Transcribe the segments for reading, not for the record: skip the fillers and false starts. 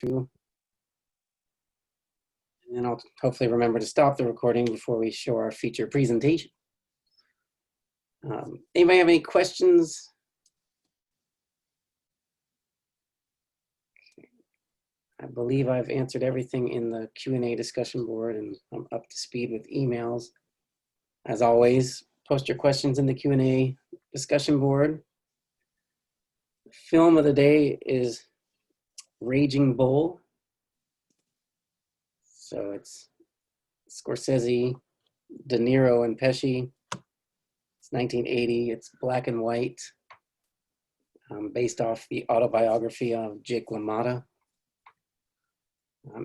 few. And I'll hopefully remember to stop the recording before we show our feature presentation. Anybody have any questions? I believe I've answered everything in the Q&A discussion board, and I'm up to speed with emails. As always, post your questions in the Q&A discussion board. Film of the day is Raging Bull. So it's Scorsese, De Niro, and Pesci. It's 1980. It's black and white, based off the autobiography of Jake LaMotta.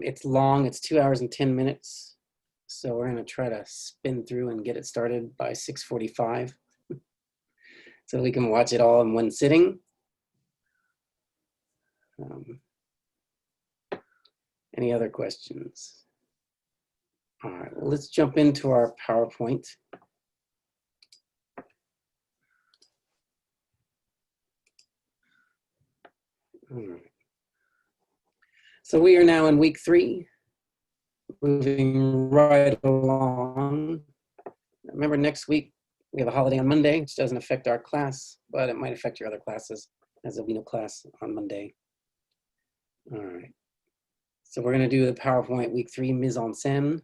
It's long. It's 2 hours and 10 minutes. So we're going to try to spin through and get it started by 6:45 so we can watch it all in one sitting. Any other questions? All right, well, let's jump into our PowerPoint. All right. So we are now in week 3, moving right along. Remember, next week we have a holiday on Monday, which doesn't affect our class, but it might affect your other classes, as there'll be no class on Monday. All right. So we're going to do the PowerPoint week 3 mise en scène,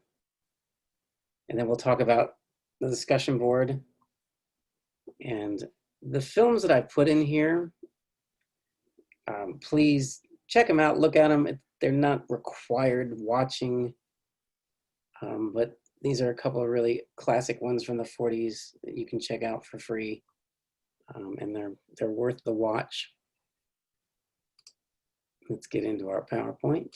and then we'll talk about the discussion board. And the films that I put in here, please check them out, look at them. They're not required watching, but these are a couple of really classic ones from the 40s that you can check out for free, and they're worth the watch. Let's get into our PowerPoint.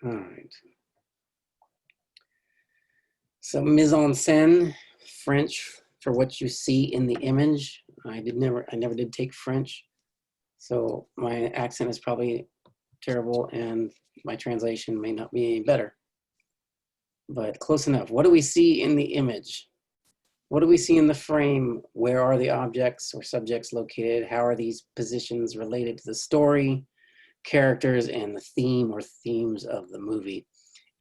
All right. So mise en scène, French for what you see in the image. I never did take French, so my accent is probably terrible and my translation may not be any better, but close enough. What do we see in the image? What do we see in the frame? Where are the objects or subjects located? How are these positions related to the story, characters, and the theme or themes of the movie?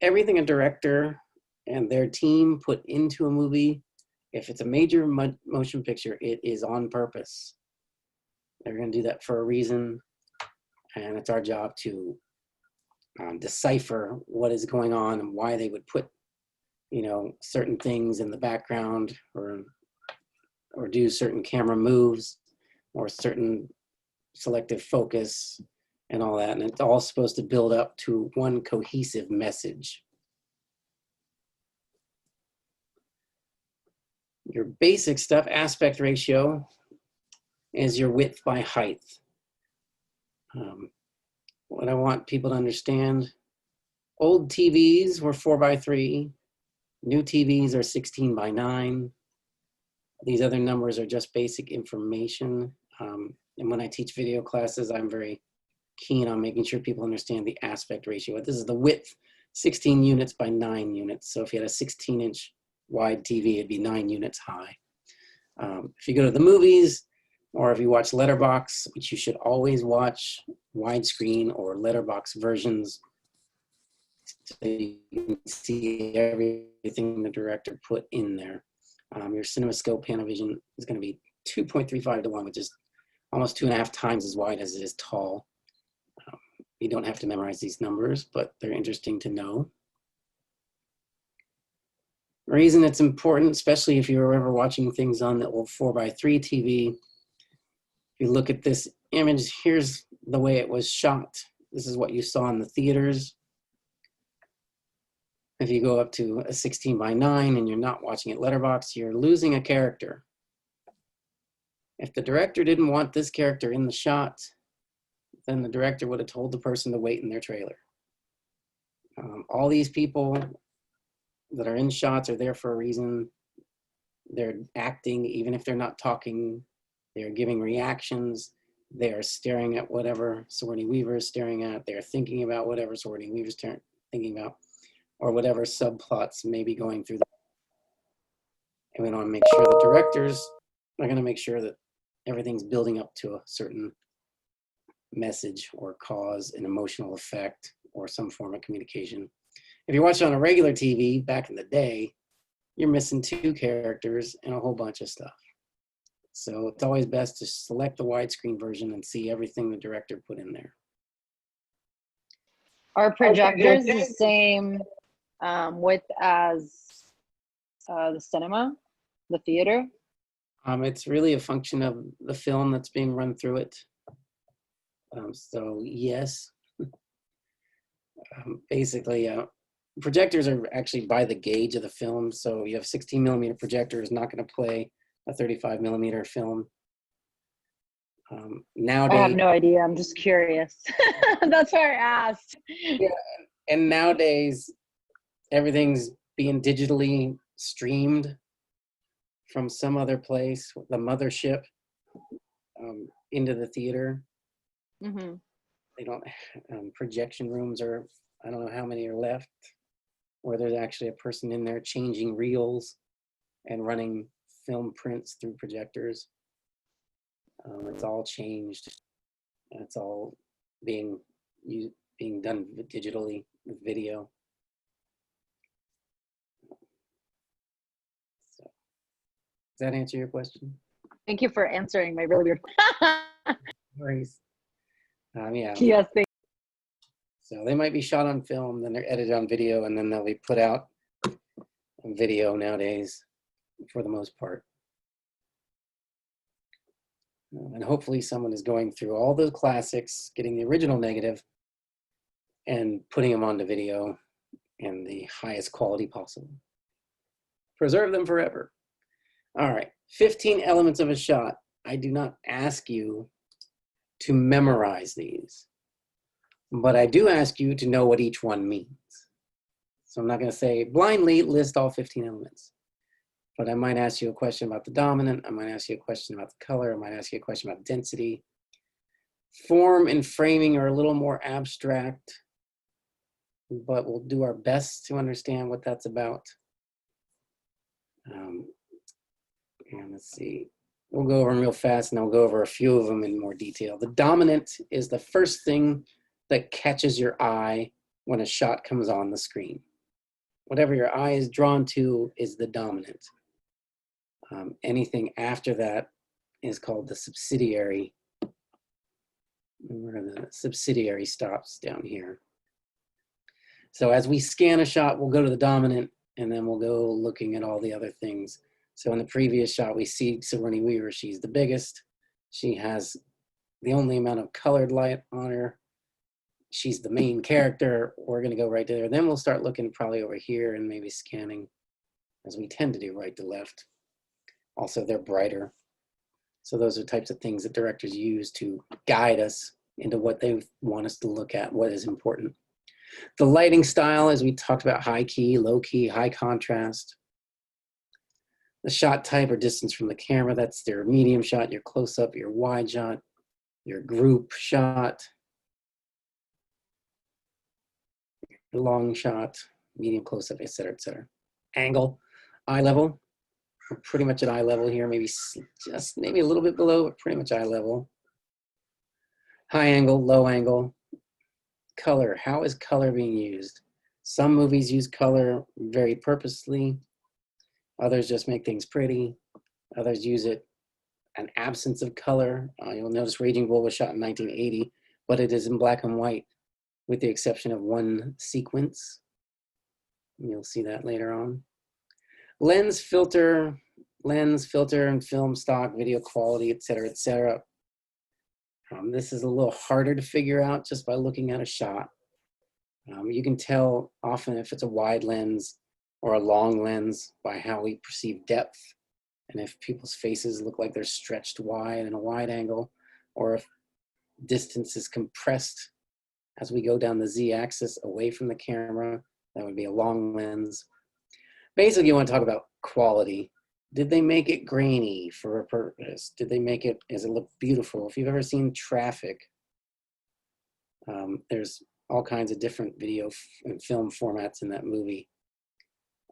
Everything a director and their team put into a movie, if it's a major motion picture, it is on purpose. They're going to do that for a reason, and it's our job to decipher what is going on and why they would put, you know, certain things in the background, or do certain camera moves, or certain selective focus and all that. And it's all supposed to build up to one cohesive message. Your basic stuff, aspect ratio, is your width by height. What I want people to understand, old TVs were 4:3, new TVs are 16:9. These other numbers are just basic information. And when I teach video classes, I'm very keen on making sure people understand the aspect ratio. This is the width, 16 units by 9 units. So if you had a 16-inch wide TV, it'd be 9 units high. If you go to the movies, or if you watch Letterbox, which you should always watch widescreen or Letterbox versions, so you can see everything the director put in there. Your CinemaScope Panavision is going to be 2.35 to 1, which is almost 2.5 times as wide as it is tall. You don't have to memorize these numbers, but they're interesting to know. The reason it's important, especially if you were ever watching things on the old 4:3 TV, if you look at this image, here's the way it was shot. This is what you saw in the theaters. If you go up to a 16:9 and you're not watching it Letterbox, you're losing a character. If the director didn't want this character in the shot, then the director would have told the person to wait in their trailer. All these people that are in shots are there for a reason. They're acting, even if they're not talking. They're giving reactions. They're staring at whatever Sigourney Weaver is staring at. They're thinking about whatever Sigourney Weaver is thinking about, or whatever subplots may be going through. And we want to make sure the directors are going to make sure that everything's building up to a certain message or cause, an emotional effect, or some form of communication. If you watch on a regular TV back in the day, you're missing 2 characters and a whole bunch of stuff. So it's always best to select the widescreen version and see everything the director put in there. Are projectors the same width as the cinema, the theater? It's really a function of the film that's being run through it. So yes, basically projectors are actually by the gauge of the film. So you have 16 millimeter projector is not going to play a 35 millimeter film. Nowadays, I have no idea. I'm just curious. That's why I asked. Yeah, and nowadays everything's being digitally streamed from some other place, the mothership, into the theater. Mm-hmm. They don't, projection rooms are, I don't know how many are left, where there's actually a person in there changing reels and running film prints through projectors. It's all changed. It's all being done digitally with video. So, does that answer your question? Thank you for answering my really weird Worries. Yeah. Yes, So they might be shot on film, then they're edited on video, and then they'll be put out on video nowadays, for the most part. And hopefully someone is going through all the classics, getting the original negative, and putting them onto video in the highest quality possible. Preserve them forever. All right, 15 elements of a shot. I do not ask you to memorize these, but I do ask you to know what each one means. So I'm not going to say blindly list all 15 elements, but I might ask you a question about the dominant. I might ask you a question about the color. I might ask you a question about density. Form and framing are a little more abstract, but we'll do our best to understand what that's about. And let's see, we'll go over them real fast, and then we'll go over a few of them in more detail. The dominant is the first thing that catches your eye when a shot comes on the screen. Whatever your eye is drawn to is the dominant. Anything after that is called the subsidiary. Where the subsidiary stops down here. So as we scan a shot, we'll go to the dominant, and then we'll go looking at all the other things. So in the previous shot, we see Sigourney Weaver. She's the biggest. She has the only amount of colored light on her. She's the main character. We're going to go right there. Then we'll start looking probably over here and maybe scanning, as we tend to do, right to left. Also, they're brighter. So those are types of things that directors use to guide us into what they want us to look at, what is important. The lighting style, as we talked about, high key, low key, high contrast. The shot type or distance from the camera, that's their medium shot, your close-up, your wide shot, your group shot, your long shot, medium close-up, et cetera, et cetera. Angle, eye level. We're pretty much at eye level here, maybe just maybe a little bit below, but pretty much eye level. High angle, low angle. Color, how is color being used? Some movies use color very purposely. Others just make things pretty. Others use it an absence of color. You'll notice Raging Bull was shot in 1980, but it is in black and white with the exception of one sequence. You'll see that later on. Lens filter, and film stock, video quality, et cetera, et cetera. This is a little harder to figure out just by looking at a shot. You can tell often if it's a wide lens or a long lens by how we perceive depth, and if people's faces look like they're stretched wide in a wide angle, or if distance is compressed as we go down the Z-axis away from the camera, that would be a long lens. Basically, you want to talk about quality. Did they make it grainy for a purpose? Did they make it, does it look beautiful? If you've ever seen Traffic, there's all kinds of different video and film formats in that movie.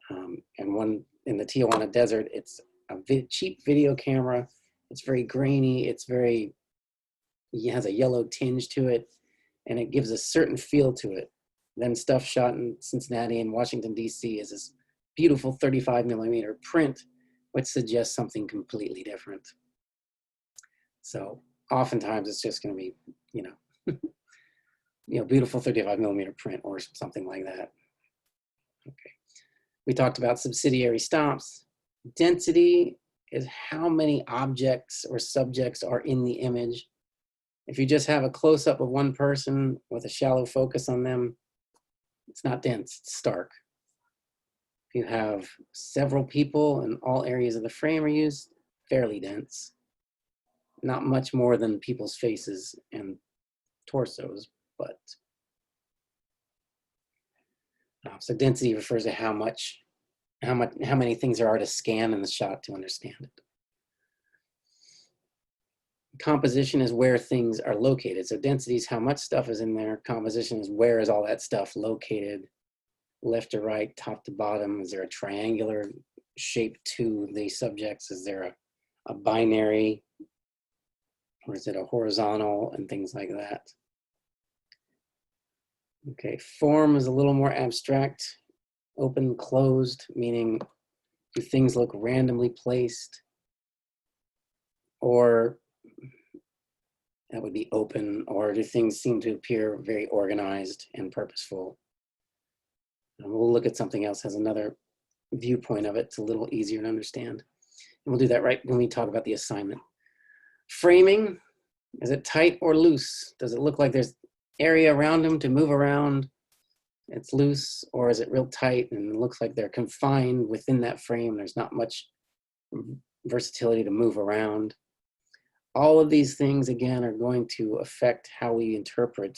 And one in the Tijuana desert, it's a cheap video camera. It's very grainy. It has a yellow tinge to it, and it gives a certain feel to it. Then stuff shot in Cincinnati and Washington, D.C. is this beautiful 35 millimeter print, which suggests something completely different. So oftentimes it's just going to be, beautiful 35 millimeter print or something like that. Okay. We talked about subsidiary stops. Density is how many objects or subjects are in the image. If you just have a close-up of one person with a shallow focus on them, it's not dense, it's stark. If you have several people and all areas of the frame are used, fairly dense. Not much more than people's faces and torsos, but so density refers to how many things there are to scan in the shot to understand it. Composition is where things are located. So density is how much stuff is in there. Composition is where is all that stuff located, left to right, top to bottom. Is there a triangular shape to the subjects? Is there a binary, or is it a horizontal, and things like that? Okay, form is a little more abstract. Open, closed, meaning do things look randomly placed, or that would be open, or do things seem to appear very organized and purposeful? And we'll look at something else as another viewpoint of it. It's a little easier to understand. And we'll do that right when we talk about the assignment. Framing, is it tight or loose? Does it look like there's area around them to move around? It's loose, or is it real tight and it looks like they're confined within that frame? There's not much versatility to move around. All of these things, again, are going to affect how we interpret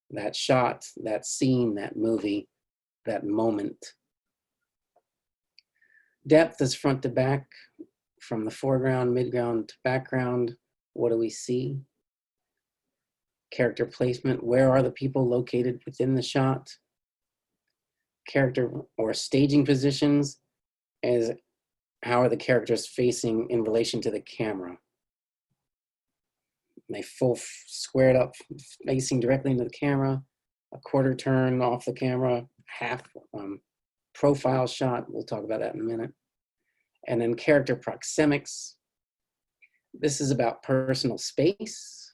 that shot, that scene, that movie, that moment. Depth is front to back, from the foreground, midground to background. What do we see? Character placement, where are the people located within the shot? Character or staging positions is how are the characters facing in relation to the camera? They full squared up, facing directly into the camera, a quarter turn off the camera, half profile shot. We'll talk about that in a minute. And then character proxemics. This is about personal space.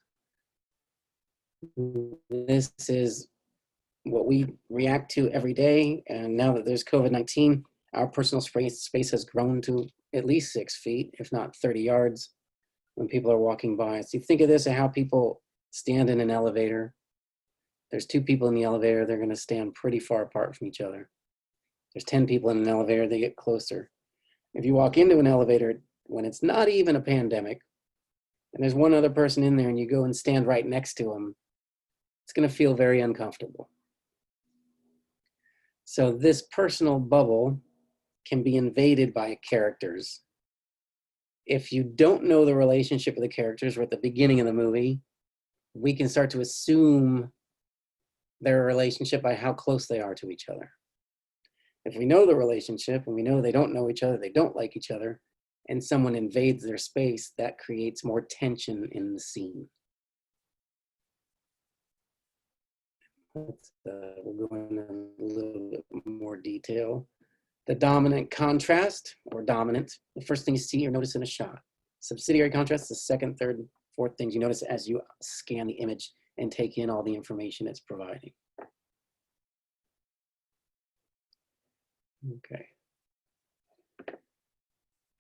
This is what we react to every day. And now that there's COVID-19, our personal space has grown to at least 6 feet, if not 30 yards. When people are walking by. So you think of this as how people stand in an elevator. There's 2 people in the elevator, they're gonna stand pretty far apart from each other. There's 10 people in an elevator, they get closer. If you walk into an elevator when it's not even a pandemic, and there's one other person in there and you go and stand right next to them, it's gonna feel very uncomfortable. So this personal bubble can be invaded by characters. If you don't know the relationship of the characters, we're at the beginning of the movie, we can start to assume their relationship by how close they are to each other. If we know the relationship and we know they don't know each other, they don't like each other, and someone invades their space, that creates more tension in the scene. We'll go into a little bit more detail. The dominant contrast, or dominant, the first thing you see or notice in a shot. Subsidiary contrast, the second, third, fourth things you notice as you scan the image and take in all the information it's providing. Okay.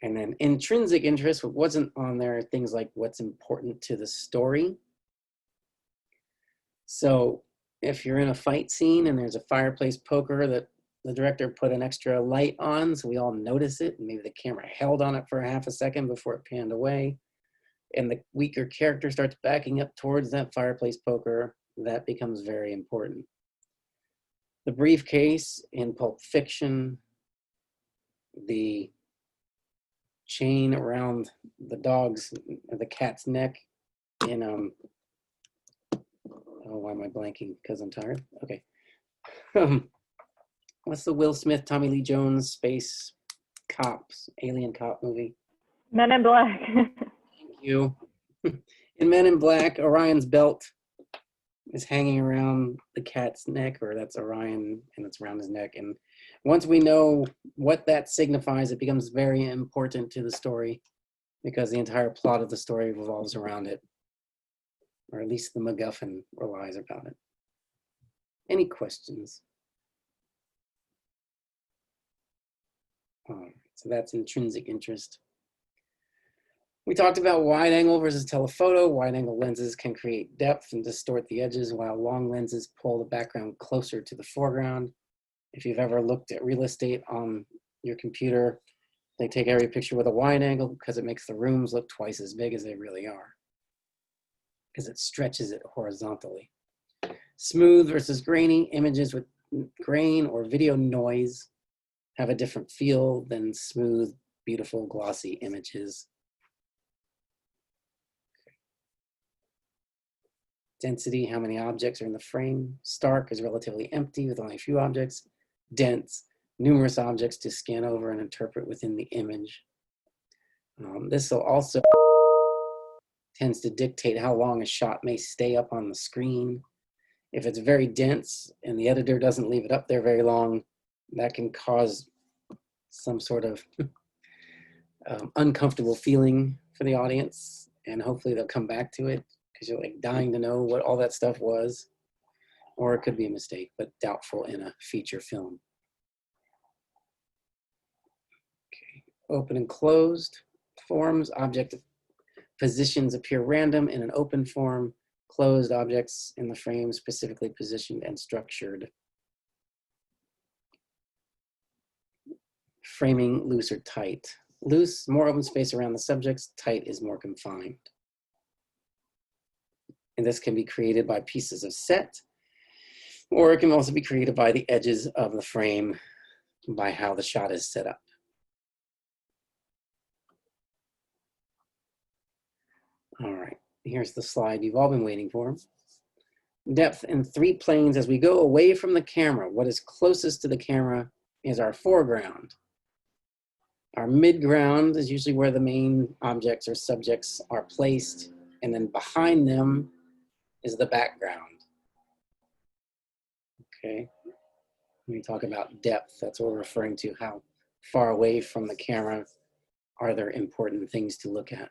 And then intrinsic interest, what wasn't on there, things like what's important to the story. So if you're in a fight scene and there's a fireplace poker that the director put an extra light on so we all notice it, and maybe the camera held on it for half a second before it panned away, and the weaker character starts backing up towards that fireplace poker, that becomes very important. The briefcase in Pulp Fiction, the chain around the cat's neck in Oh, why am I blanking? Because I'm tired? Okay. What's the Will Smith, Tommy Lee Jones space cops, alien cop movie? Men in Black. Thank you. In Men in Black, Orion's belt is hanging around the cat's neck, or that's Orion, and it's around his neck. And once we know what that signifies, it becomes very important to the story because the entire plot of the story revolves around it, or at least the MacGuffin relies about it. Any questions? All right, so that's intrinsic interest. We talked about wide angle versus telephoto. Wide angle lenses can create depth and distort the edges, while long lenses pull the background closer to the foreground. If you've ever looked at real estate on your computer, they take every picture with a wide angle because it makes the rooms look twice as big as they really are, because it stretches it horizontally. Smooth versus grainy. Images with grain or video noise have a different feel than smooth, beautiful, glossy images. Density, how many objects are in the frame. Stark is relatively empty with only a few objects. Dense, numerous objects to scan over and interpret within the image. This will also tends to dictate how long a shot may stay up on the screen. If it's very dense and the editor doesn't leave it up there very long, that can cause some sort of uncomfortable feeling for the audience, and hopefully they'll come back to it because you're like dying to know what all that stuff was. Or it could be a mistake, but doubtful in a feature film. Okay. Open and closed forms. Object positions appear random in an open form. Closed objects in the frame specifically positioned and structured. Framing loose or tight. Loose, more open space around the subjects. Tight is more confined. And this can be created by pieces of set, or it can also be created by the edges of the frame by how the shot is set up. All right, here's the slide you've all been waiting for. Depth in 3 planes. As we go away from the camera, what is closest to the camera is our foreground. Our midground is usually where the main objects or subjects are placed, and then behind them is the background. Okay, when we talk about depth, that's what we're referring to. How far away from the camera are there important things to look at?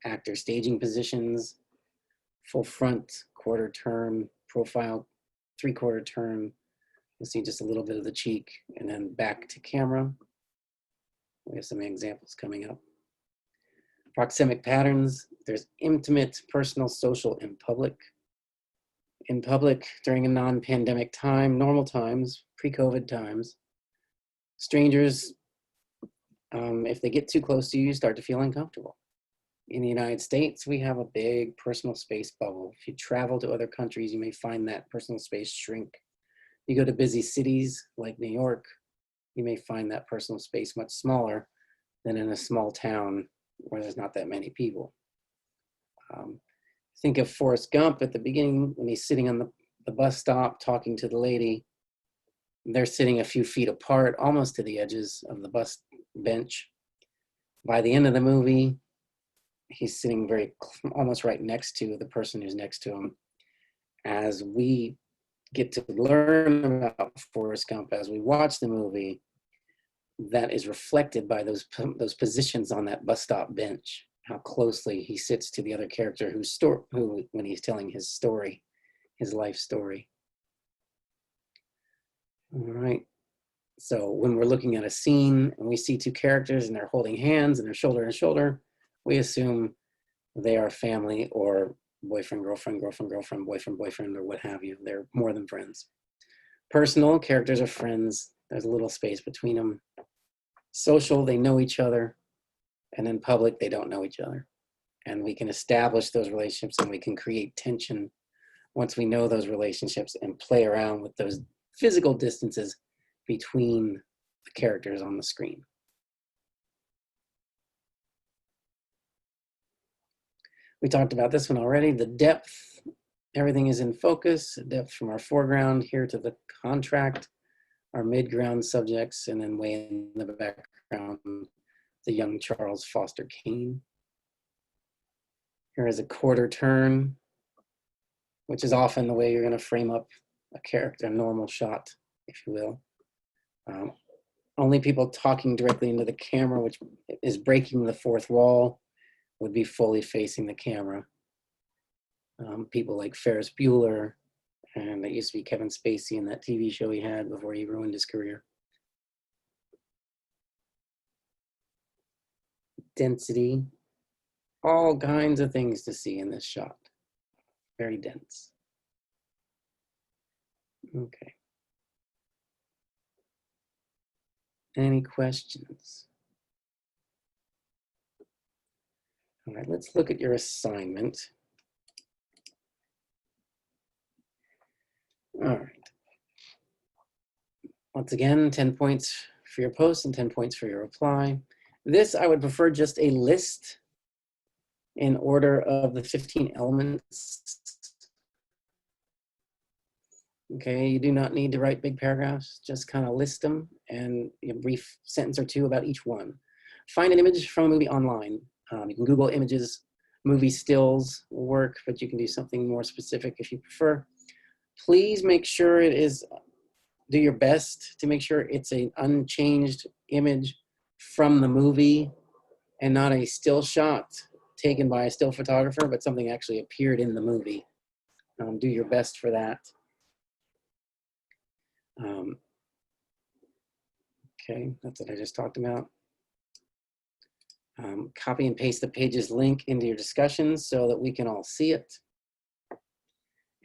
Actor staging positions, full front, quarter turn, profile, 3/4 turn. You'll see just a little bit of the cheek, and then back to camera. We have some examples coming up. Proxemic patterns. There's intimate, personal, social, and public. In public, during a non-pandemic time, normal times, pre-COVID times, strangers, if they get too close to you, you start to feel uncomfortable. In the United States, we have a big personal space bubble. If you travel to other countries, you may find that personal space shrink. You go to busy cities like New York, you may find that personal space much smaller than in a small town where there's not that many people. Think of Forrest Gump at the beginning when he's sitting on the bus stop talking to the lady. They're sitting a few feet apart, almost to the edges of the bus bench. By the end of the movie, he's sitting almost right next to the person who's next to him. As we get to learn about Forrest Gump as we watch the movie, that is reflected by those positions on that bus stop bench, how closely he sits to the other character who when he's telling his story, his life story. All right. So when we're looking at a scene and we see 2 characters and they're holding hands and they're shoulder to shoulder, we assume they are family or boyfriend, girlfriend, girlfriend, girlfriend, boyfriend, boyfriend, or what have you. They're more than friends. Personal, characters are friends. There's a little space between them. Social, they know each other. And in public, they don't know each other. And we can establish those relationships and we can create tension once we know those relationships and play around with those physical distances between the characters on the screen. We talked about this one already. The depth, everything is in focus. Depth from our foreground here to the contract, our midground subjects, and then way in the background, the young Charles Foster Kane. Here is a quarter turn, which is often the way you're going to frame up a character, a normal shot, if you will. Only people talking directly into the camera, which is breaking the fourth wall, would be fully facing the camera. People like Ferris Bueller, and that used to be Kevin Spacey in that TV show he had before he ruined his career. Density, all kinds of things to see in this shot. Very dense. Okay. Any questions? All right, let's look at your assignment. All right. Once again, 10 points for your post and 10 points for your reply. This, I would prefer just a list in order of the 15 elements. Okay, you do not need to write big paragraphs, just kind of list them and a brief sentence or two about each one. Find an image from a movie online. You can Google images, movie stills will work, but you can do something more specific if you prefer. Please make sure it is, do your best to make sure it's an unchanged image from the movie and not a still shot taken by a still photographer, but something actually appeared in the movie. Do your best for that. Okay, that's what I just talked about. Copy and paste the page's link into your discussions so that we can all see it.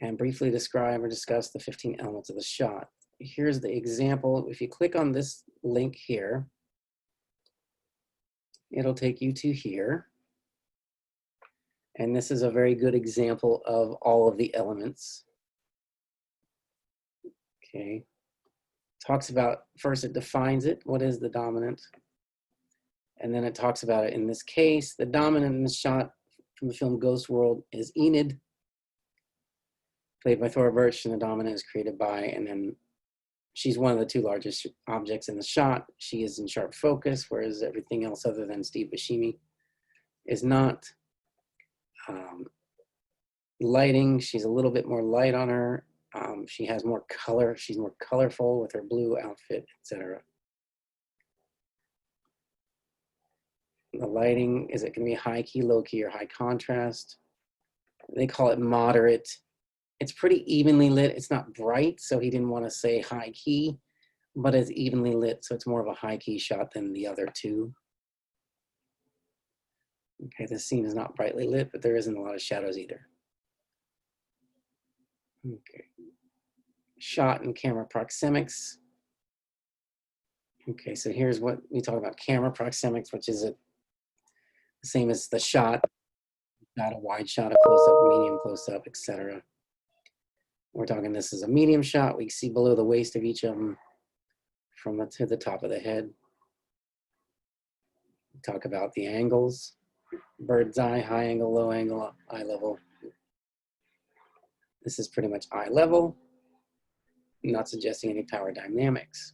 And briefly describe or discuss the 15 elements of the shot. Here's the example. If you click on this link here, it'll take you to here. And this is a very good example of all of the elements. Okay. Talks about, first it defines it. What is the dominant? And then it talks about it. In this case, the dominant in the shot from the film Ghost World is Enid, played by Thora Birch, and the dominant is created by, and then she's one of the two largest objects in the shot. She is in sharp focus, whereas everything else other than Steve Buscemi is not. Lighting, she's a little bit more light on her. She has more color. She's more colorful with her blue outfit, etc. The lighting, is it going to be high key, low key, or high contrast? They call it moderate. It's pretty evenly lit. It's not bright, so he didn't want to say high key, but it's evenly lit, so it's more of a high key shot than the other two. Okay, this scene is not brightly lit, but there isn't a lot of shadows either. Okay. Shot and camera proxemics. Okay, so here's what we talk about, camera proxemics, which is the same as the shot. Not a wide shot, a close-up, medium close-up, etc. We're talking this is a medium shot. We see below the waist of each of them from to the top of the head. We talk about the angles, bird's eye, high angle, low angle, eye level. This is pretty much eye level, not suggesting any power dynamics.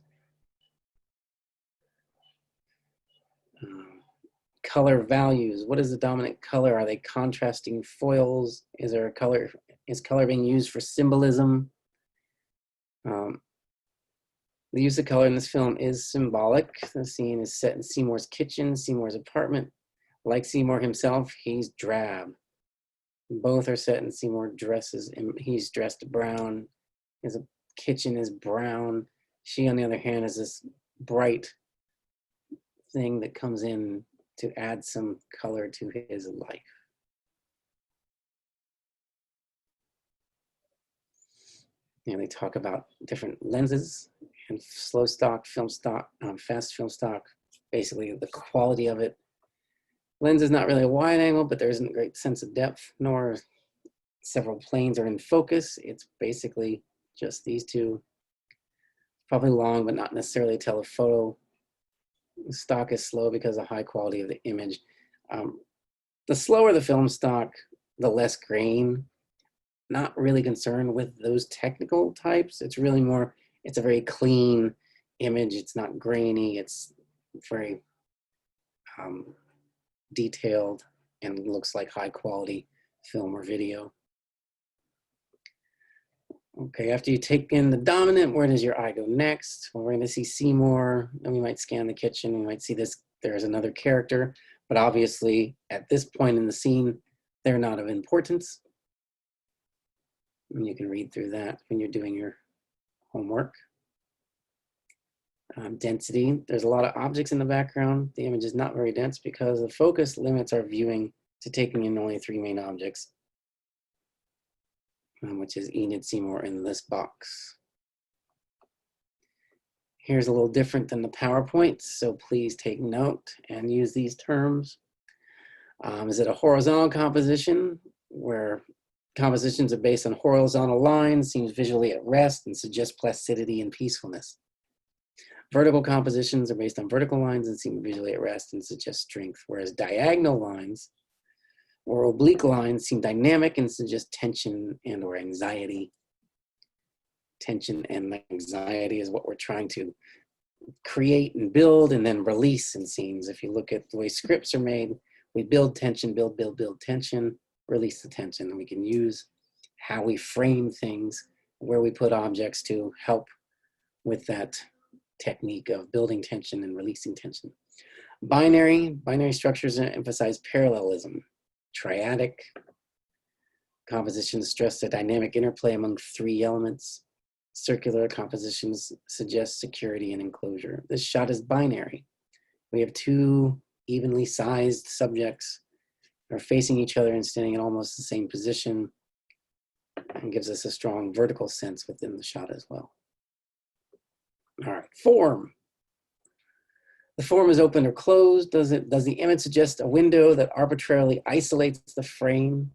Color values. What is the dominant color? Are they contrasting foils? Is there a color? Is color being used for symbolism? The use of color in this film is symbolic. The scene is set in Seymour's kitchen, Seymour's apartment. Like Seymour himself, he's drab. Both are set in Seymour dresses. He's dressed brown. His kitchen is brown. She, on the other hand, is this bright thing that comes in to add some color to his life. And they talk about different lenses and slow stock, film stock, fast film stock, basically the quality of it. Lens is not really a wide angle, but there isn't a great sense of depth, nor several planes are in focus. It's basically just these two. Probably long, but not necessarily telephoto. The stock is slow because of the high quality of the image. The slower the film stock, the less grain. Not really concerned with those technical types. It's really more, it's a very clean image. It's not grainy. It's very detailed and looks like high quality film or video. Okay, after you take in the dominant, where does your eye go next? Well, we're going to see Seymour, then we might scan the kitchen, we might see this, there's another character, but obviously at this point in the scene, they're not of importance. And you can read through that when you're doing your homework. Density, there's a lot of objects in the background. The image is not very dense because the focus limits our viewing to taking in only 3 main objects, which is Enid, Seymour, and this box. Here's a little different than the PowerPoint, so please take note and use these terms. Is it a horizontal composition where compositions are based on horizontal lines, seems visually at rest, and suggests placidity and peacefulness? Vertical compositions are based on vertical lines and seem visually at rest and suggest strength, whereas diagonal lines or oblique lines seem dynamic and suggest tension and or anxiety. Tension and anxiety is what we're trying to create and build and then release in scenes. If you look at the way scripts are made, we build tension, build tension, release the tension, and we can use how we frame things, where we put objects to help with that technique of building tension and releasing tension. Binary structures emphasize parallelism. Triadic compositions stress the dynamic interplay among 3 elements. Circular compositions suggest security and enclosure. This shot is binary. We have 2 evenly sized subjects that are facing each other and standing in almost the same position, and gives us a strong vertical sense within the shot as well. All right, form. The form is open or closed. Does the image suggest a window that arbitrarily isolates the frame,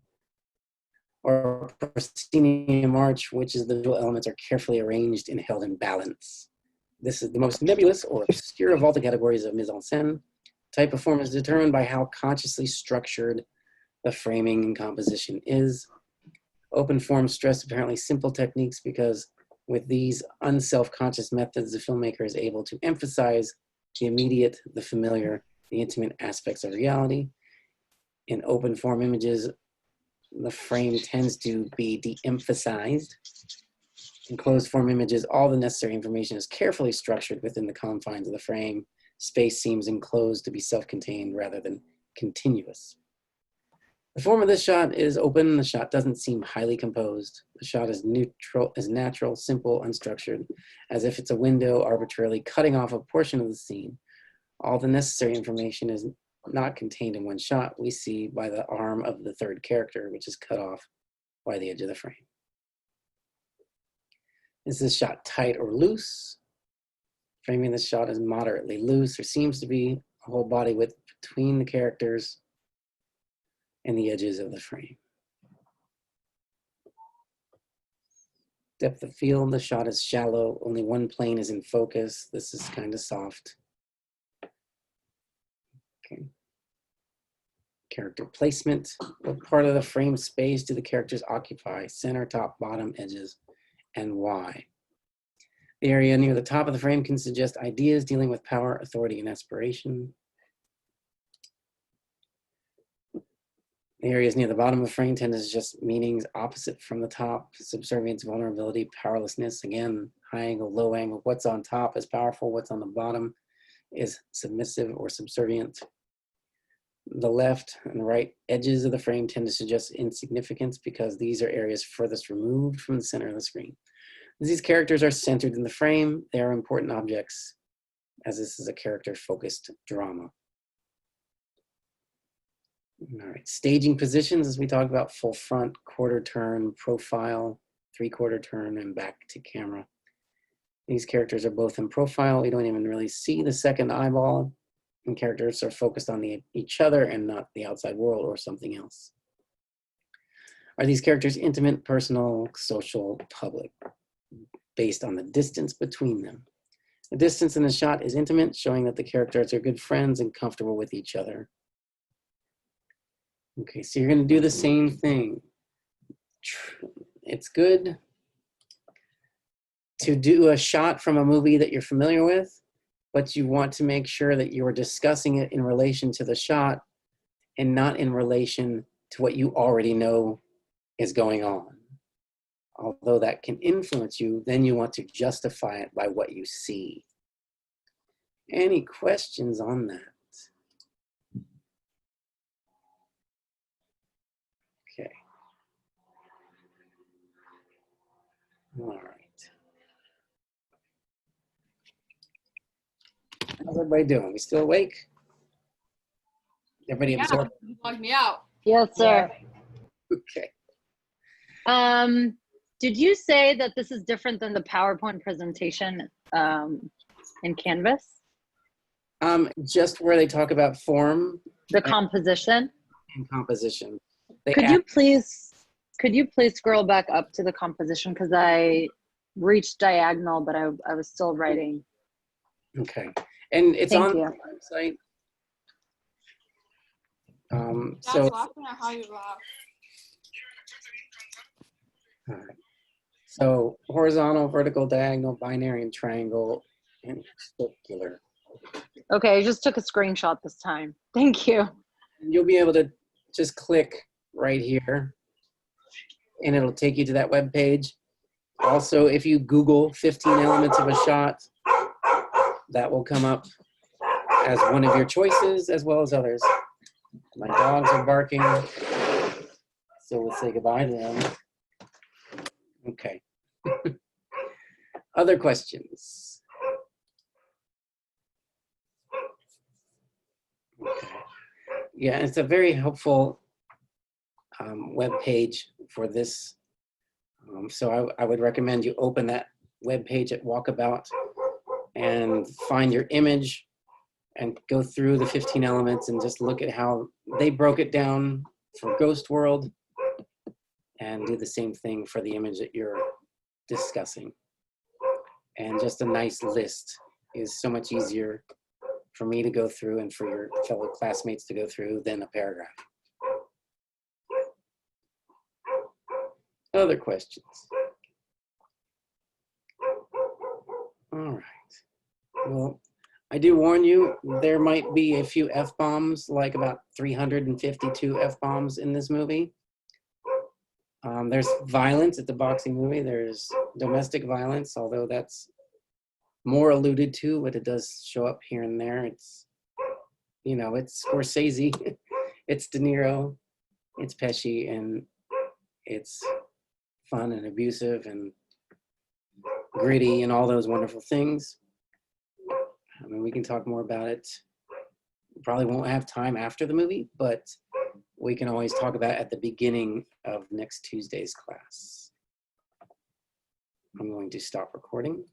or proscenium arch, which is the visual elements are carefully arranged and held in balance? This is the most nebulous or obscure of all the categories of mise en scène. Type of form is determined by how consciously structured the framing and composition is. Open form stress apparently simple techniques because with these unself-conscious methods, the filmmaker is able to emphasize the immediate, the familiar, the intimate aspects of reality. In open form images, the frame tends to be de-emphasized. In closed form images, all the necessary information is carefully structured within the confines of the frame. Space seems enclosed to be self-contained rather than continuous. The form of this shot is open. The shot doesn't seem highly composed. The shot is neutral, is natural, simple, unstructured, as if it's a window arbitrarily cutting off a portion of the scene. All the necessary information is not contained in one shot. We see by the arm of the 3rd character, which is cut off by the edge of the frame. Is this shot tight or loose? Framing this shot is moderately loose. There seems to be a whole body width between the characters and the edges of the frame. Depth of field, the shot is shallow. Only one plane is in focus. This is kind of soft. Okay. Character placement. What part of the frame space do the characters occupy? Center, top, bottom, edges, and why? The area near the top of the frame can suggest ideas dealing with power, authority, and aspiration. The areas near the bottom of the frame tend to suggest meanings opposite from the top: subservience, vulnerability, powerlessness. Again, high angle, low angle. What's on top is powerful. What's on the bottom is submissive or subservient. The left and the right edges of the frame tend to suggest insignificance because these are areas furthest removed from the center of the screen. As these characters are centered in the frame, they are important objects, as this is a character-focused drama. All right, staging positions, as we talk about: full front, quarter turn, profile, 3/4 turn, and back to camera. These characters are both in profile. We don't even really see the second eyeball, and characters are focused on each other and not the outside world or something else. Are these characters intimate, personal, social, public? Based on the distance between them. The distance in the shot is intimate, showing that the characters are good friends and comfortable with each other. Okay, so you're going to do the same thing. It's good to do a shot from a movie that you're familiar with, but you want to make sure that you're discussing it in relation to the shot and not in relation to what you already know is going on. Although that can influence you, then you want to justify it by what you see. Any questions on that? Okay. All right. How's everybody doing? We still awake? Everybody Yeah, absorbed? you logged me out. Yes, sir. Okay. Did you say that this is different than the PowerPoint presentation in Canvas? Just where they talk about form The composition? and composition. Could you please scroll back up to the composition, because I reached diagonal, but I was still writing. Okay. And it's Thank on you. the website. That's So, laughing at how you laugh. all right. So horizontal, vertical, diagonal, binary, and triangle, and circular. Okay, I just took a screenshot this time. Thank you. You'll be able to just click right here and it'll take you to that web page. Also, if you Google 15 elements of a shot, that will come up as one of your choices as well as others. My dogs are barking, so we'll say goodbye to them. Okay. Other questions? Okay. Yeah, it's a very helpful web page for this. So I would recommend you open that web page at Walkabout and find your image and go through the 15 elements and just look at how they broke it down for Ghost World and do the same thing for the image that you're discussing. And just a nice list is so much easier for me to go through and for your fellow classmates to go through than a paragraph. Other questions? All right. Well, I do warn you, there might be a few F-bombs, like about 352 F-bombs in this movie. There's violence at the boxing movie. There's domestic violence, although that's more alluded to, but it does show up here and there. It's, you know, it's Scorsese, it's De Niro, it's Pesci, and it's fun and abusive and gritty and all those wonderful things. I mean, we can talk more about it. Probably won't have time after the movie, but we can always talk about it at the beginning of next Tuesday's class. I'm going to stop recording.